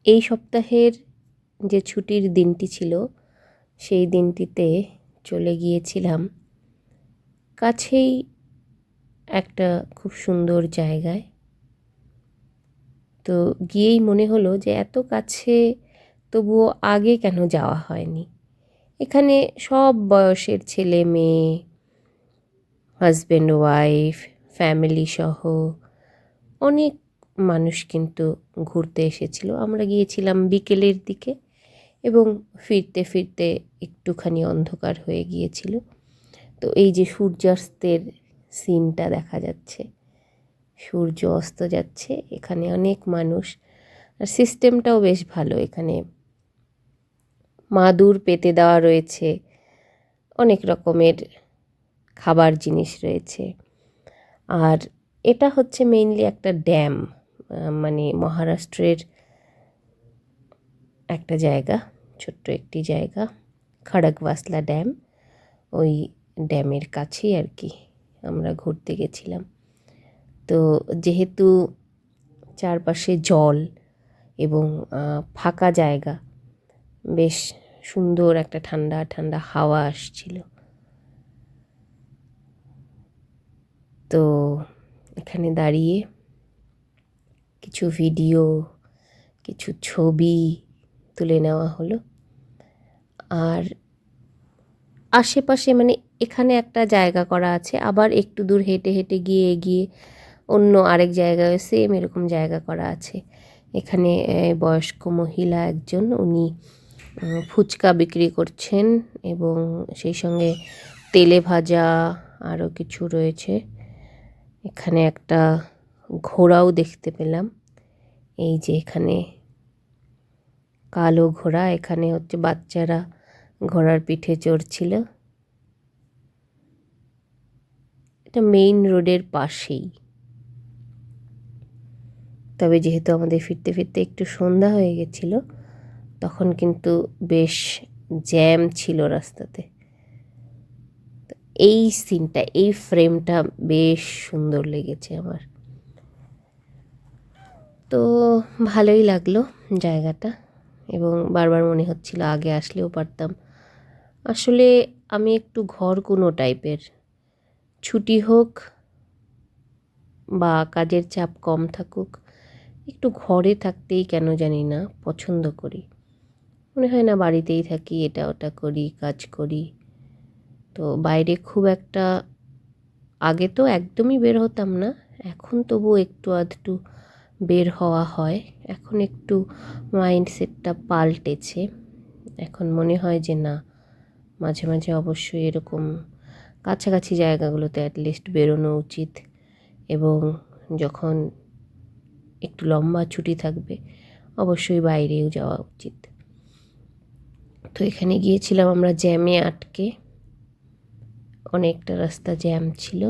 এই সপ্তাহের যে ছুটির দিনটি ছিল সেই দিনটিতে চলে গিয়েছিলাম কাছেই একটা খুব সুন্দর জায়গায়। তো গিয়েই মনে হলো যে এত কাছে তবুও আগে কেন যাওয়া হয়নি। এখানে সব বয়সের ছেলে মেয়ে, হাজব্যান্ড ওয়াইফ, ফ্যামিলি সহ অনেক মানুষ কিন্তু ঘুরতে এসেছিল। আমরা গিয়েছিলাম বিকেলের দিকে এবং ফিরতে ফিরতে একটুখানি অন্ধকার হয়ে গিয়েছিল। তো এই যে সূর্যাস্তের সিনটা দেখা যাচ্ছে, সূর্য অস্ত যাচ্ছে, এখানে অনেক মানুষ। আর সিস্টেমটাও বেশ ভালো, এখানে মাদুর পেতে দেওয়া রয়েছে, অনেক রকমের খাবার জিনিস রয়েছে। আর এটা হচ্ছে মেইনলি একটা ড্যাম, মানে মহারাষ্ট্রের একটা জায়গা, ছোট্ট একটি জায়গা, খড়গবাসলা ড্যাম। ওই ড্যামের কাছেই আর কি আমরা ঘুরতে গেছিলাম। তো যেহেতু চারপাশে জল এবং ফাঁকা জায়গা, বেশ সুন্দর একটা ঠান্ডা ঠান্ডা হাওয়া আসছিল। তো এখানে দাঁড়িয়ে কিছু ভিডিও, কিছু ছবি তুলে নেওয়া হলো। আর আশেপাশে মানে এখানে একটা জায়গা করা আছে, আবার একটু দূর হেঁটে হেঁটে গিয়ে এগিয়ে অন্য আরেক জায়গায় সেম এরকম জায়গা করা আছে। এখানে বয়স্ক মহিলা একজন, উনি ফুচকা বিক্রি করছেন এবং সেই সঙ্গে তেলে ভাজা আরও কিছু রয়েছে। এখানে একটা ঘোড়াও দেখতে পেলাম, এই যে এখানে কালো ঘোড়া, এখানে হচ্ছে বাচ্চারা ঘোড়ার পিঠে চড়ছিল। এটা মেইন রোডের পাশেই। তবে যেহেতু আমাদের ফিরতে ফিরতে একটু সন্ধ্যা হয়ে গেছিল, তখন কিন্তু বেশ জ্যাম ছিল রাস্তাতে। এই সিনটা, এই ফ্রেমটা বেশ সুন্দর লেগেছে আমার। তো ভালোই লাগলো জায়গাটা, এবং বারবার মনে হচ্ছিল আগে আসলেও পারতাম। আসলে আমি একটু ঘরকুনো টাইপের, ছুটি হোক বা কাজের চাপ কম থাকুক, একটু ঘরে থাকতেই কেন জানি না পছন্দ করি। মনে হয় না বাড়িতেই থাকি, এটা ওটা করি, কাজ করি। তো বাইরে খুব একটা, আগে তো একদমই বের হতাম না, এখন তবু একটু আধটু বের হওয়া হয়। এখন একটু মাইন্ডসেটটা পাল্টেছে। এখন মনে হয় যে না, মাঝে মাঝে অবশ্যই এরকম কাছাকাছি জায়গাগুলোতে অ্যাটলিস্ট বেরোনো উচিত, এবং যখন একটু লম্বা ছুটি থাকবে অবশ্যই বাইরেও যাওয়া উচিত। তো এখানে গিয়েছিলাম আমরা জ্যামে আটকে, অনেকটা রাস্তা জ্যাম ছিল।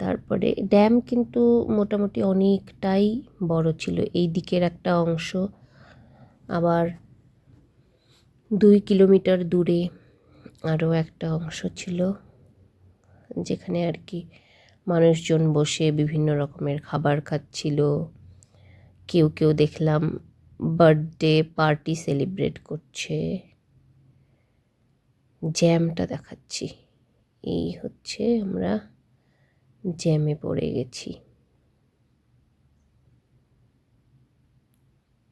তারপরে ড্যাম কিন্তু মোটামুটি অনেকটাই বড় ছিল, এই দিকের একটা অংশ, আবার 2 কিলোমিটার দূরে আরও একটা অংশ ছিল, যেখানে আর কি মানুষজন বসে বিভিন্ন রকমের খাবার খাচ্ছিল। কেউ কেউ দেখলাম বার্থডে পার্টি সেলিব্রেট করছে। জ্যামটা দেখাচ্ছি, এই হচ্ছে আমরা জ্যামে পড়ে গেছি।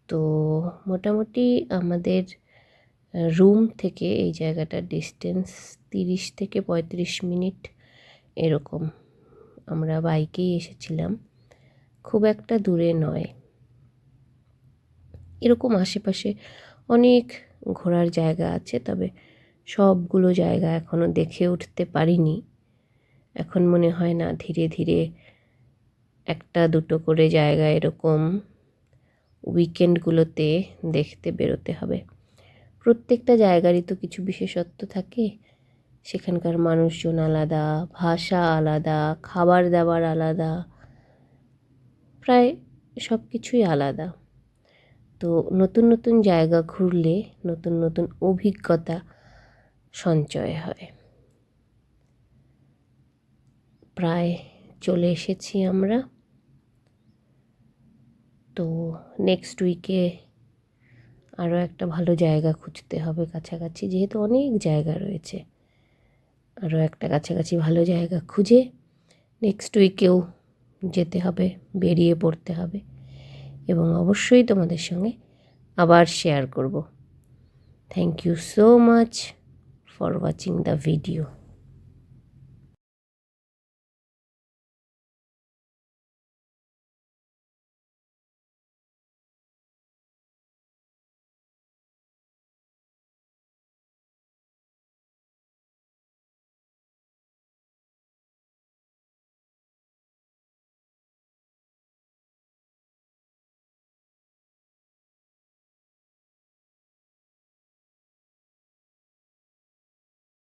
তো মোটামুটি আমাদের রুম থেকে এই জায়গাটার ডিস্টেন্স 30 থেকে 35 মিনিট এরকম। আমরা বাইকেই এসেছিলাম, খুব একটা দূরে নয়। এরকম আশেপাশে অনেক ঘোরার জায়গা আছে, তবে সবগুলো জায়গা এখনও দেখে উঠতে পারিনি। এখন মনে হয় না, ধীরে ধীরে একটা দুটো করে জায়গা এরকম উইকেন্ডগুলোতে দেখতে বেরোতে হবে। প্রত্যেকটা জায়গারই তো কিছু বিশেষত্ব থাকে, সেখানকার মানুষজন আলাদা, ভাষা আলাদা, খাবার দাবার আলাদা, প্রায় সব কিছুই আলাদা। তো নতুন নতুন জায়গা ঘুরলে নতুন নতুন অভিজ্ঞতা সঞ্চয় হয়। প্রায় চলে এসেছি আমরা। তো নেক্সট উইকে আরও একটা ভালো জায়গা খুঁজতে হবে কাছাকাছি, যেহেতু অনেক জায়গা রয়েছে। আরও একটা কাছাকাছি ভালো জায়গা খুঁজে নেক্সট উইকেও যেতে হবে, বেরিয়ে পড়তে হবে, এবং অবশ্যই তোমাদের সঙ্গে আবার শেয়ার করব। Thank you so much for watching the video.